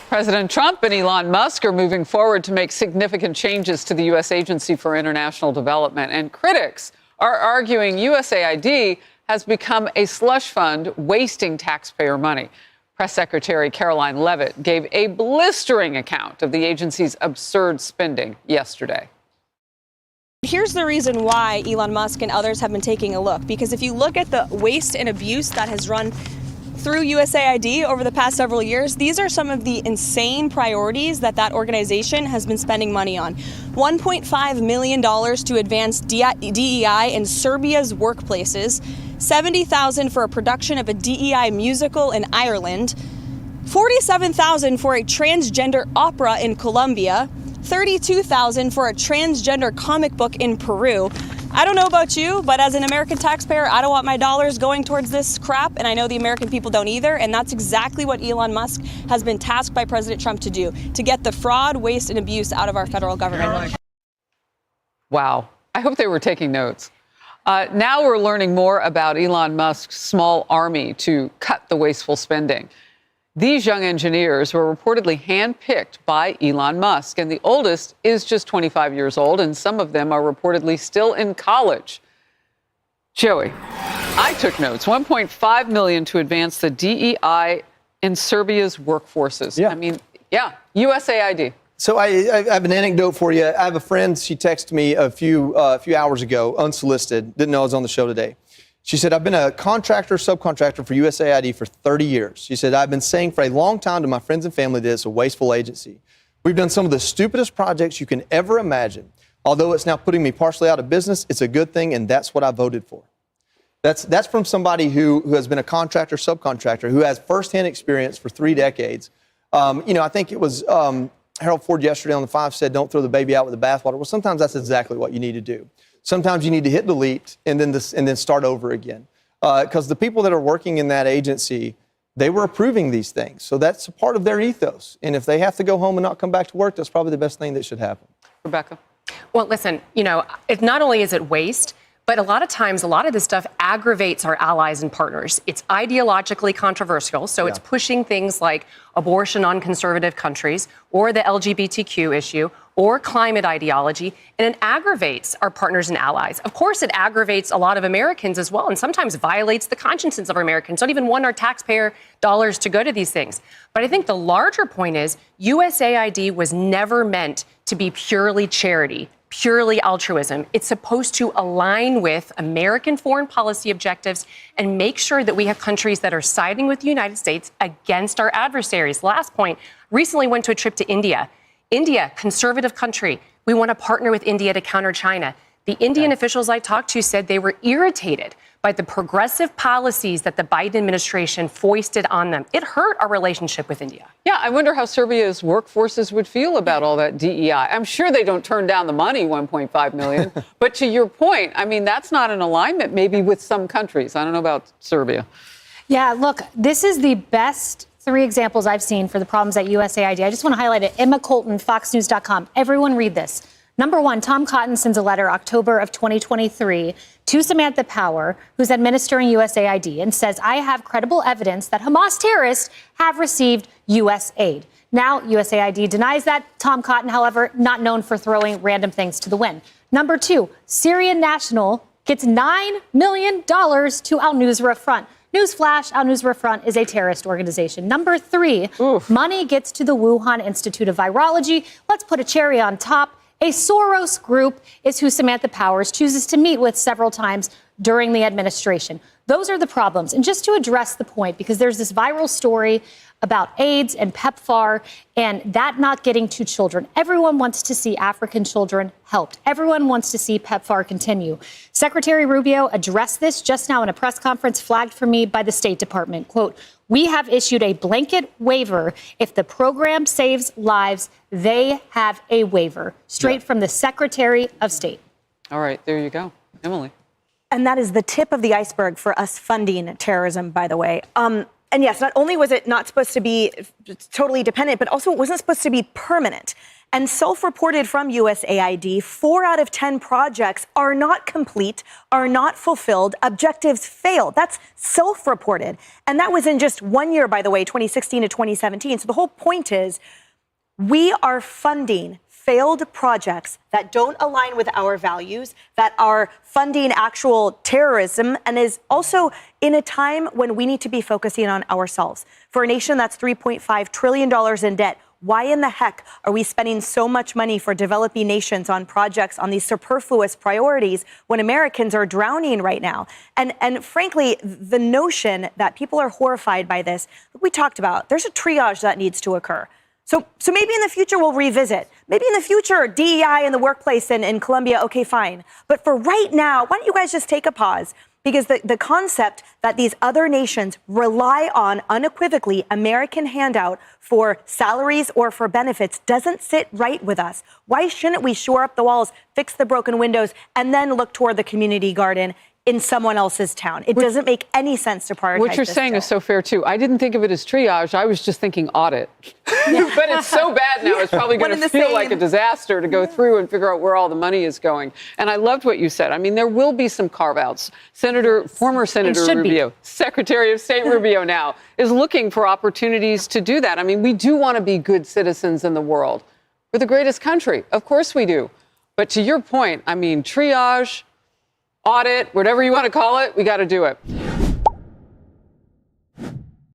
President Trump and Elon Musk are moving forward to make significant changes to the U.S. Agency for International Development. And critics are arguing USAID has become a slush fund wasting taxpayer money. Press Secretary Caroline Leavitt gave a blistering account of the agency's absurd spending yesterday. Here's the reason why Elon Musk and others have been taking a look, because if you look at the waste and abuse that has run through USAID over the past several years, these are some of the insane priorities that organization has been spending money on. $1.5 million to advance DEI in Serbia's workplaces, $70,000 for a production of a DEI musical in Ireland, $47,000 for a transgender opera in Colombia, $32,000 for a transgender comic book in Peru. I don't know about you, but as an American taxpayer, I don't want my dollars going towards this crap, and I know the American people don't either, and that's exactly what Elon Musk has been tasked by President Trump to do, to get the fraud, waste, and abuse out of our federal government. Wow. I hope they were taking notes. Now we're learning more about Elon Musk's small army to cut the wasteful spending. These young engineers were reportedly handpicked by Elon Musk, and the oldest is just 25 years old, and some of them are reportedly still in college. Joey, I took notes. $1.5 million to advance the DEI in Serbia's workforces. Yeah. I mean, yeah, USAID. So I have an anecdote for you. I have a friend, she texted me a few hours ago, unsolicited, didn't know I was on the show today. She said, I've been a contractor, subcontractor for USAID for 30 years. She said, I've been saying for a long time to my friends and family that it's a wasteful agency. We've done some of the stupidest projects you can ever imagine. Although it's now putting me partially out of business, it's a good thing, and that's what I voted for. That's from somebody who has been a contractor, subcontractor, who has firsthand experience for 3 decades. I think it was Harold Ford yesterday on the 5 said, don't throw the baby out with the bathwater. Well, sometimes that's exactly what you need to do. Sometimes you need to hit delete and then start over again. Because the people that are working in that agency, they were approving these things. So that's a part of their ethos. And if they have to go home and not come back to work, that's probably the best thing that should happen. Rebecca? Well, listen, it not only is it waste, but a lot of times, a lot of this stuff aggravates our allies and partners. It's ideologically controversial, so it's pushing things like abortion on conservative countries or the LGBTQ issue or climate ideology, and it aggravates our partners and allies. Of course, it aggravates a lot of Americans as well, and sometimes violates the consciences of Americans. Don't even want our taxpayer dollars to go to these things. But I think the larger point is USAID was never meant to be purely charity, purely altruism. It's supposed to align with American foreign policy objectives and make sure that we have countries that are siding with the United States against our adversaries. Last point, recently went to a trip to India. India, conservative country. We want to partner with India to counter China. The Indian officials I talked to said they were irritated by the progressive policies that the Biden administration foisted on them. It hurt our relationship with India. Yeah, I wonder how Serbia's workforces would feel about all that DEI. I'm sure they don't turn down the money, $1.5 million. But to your point, I mean, that's not in alignment maybe with some countries. I don't know about Serbia. Yeah, look, this is the best 3 examples I've seen for the problems at USAID. I just want to highlight it. Emma Colton, FoxNews.com. Everyone read this. Number 1, Tom Cotton sends a letter October of 2023 to Samantha Power, who's administering USAID, and says, I have credible evidence that Hamas terrorists have received U.S. aid. Now, USAID denies that. Tom Cotton, however, not known for throwing random things to the wind. Number 2, Syrian National gets $9 million to Al Nusra Front. Newsflash, Al Nusra Front is a terrorist organization. Number 3, money gets to the Wuhan Institute of Virology. Let's put a cherry on top. A Soros group is who Samantha Powers chooses to meet with several times during the administration. Those are the problems. And just to address the point, because there's this viral story about AIDS and PEPFAR and that not getting to children. Everyone wants to see African children helped. Everyone wants to see PEPFAR continue. Secretary Rubio addressed this just now in a press conference flagged for me by the State Department. Quote, we have issued a blanket waiver. If the program saves lives, they have a waiver. Straight from the Secretary of State. All right, there you go. Emily. And that is the tip of the iceberg for us funding terrorism, by the way. And yes, not only was it not supposed to be totally dependent, but also it wasn't supposed to be permanent. And self-reported from USAID, 4 out of 10 projects are not complete, are not fulfilled, objectives failed. That's self-reported. And that was in just 1 year, by the way, 2016 to 2017. So the whole point is we are funding failed projects that don't align with our values, that are funding actual terrorism, and is also in a time when we need to be focusing on ourselves. For a nation that's $3.5 trillion in debt, why in the heck are we spending so much money for developing nations on projects on these superfluous priorities when Americans are drowning right now? And frankly, the notion that people are horrified by this, we talked about, there's a triage that needs to occur. So maybe in the future we'll revisit. Maybe in the future, DEI in the workplace in Colombia, okay, fine. But for right now, why don't you guys just take a pause? Because the concept that these other nations rely on unequivocally American handout for salaries or for benefits doesn't sit right with us. Why shouldn't we shore up the walls, fix the broken windows, and then look toward the community garden in someone else's town? It doesn't make any sense to prioritize. What you're saying is so fair, too. I didn't think of it as triage. I was just thinking audit. But it's so bad now, it's probably going to feel like a disaster to go through and figure out where all the money is going. And I loved what you said. I mean, there will be some carve-outs. Former Senator Rubio, Secretary of State Rubio now, is looking for opportunities to do that. I mean, we do want to be good citizens in the world. We're the greatest country. Of course we do. But to your point, I mean, triage, audit, whatever you want to call it, we got to do it.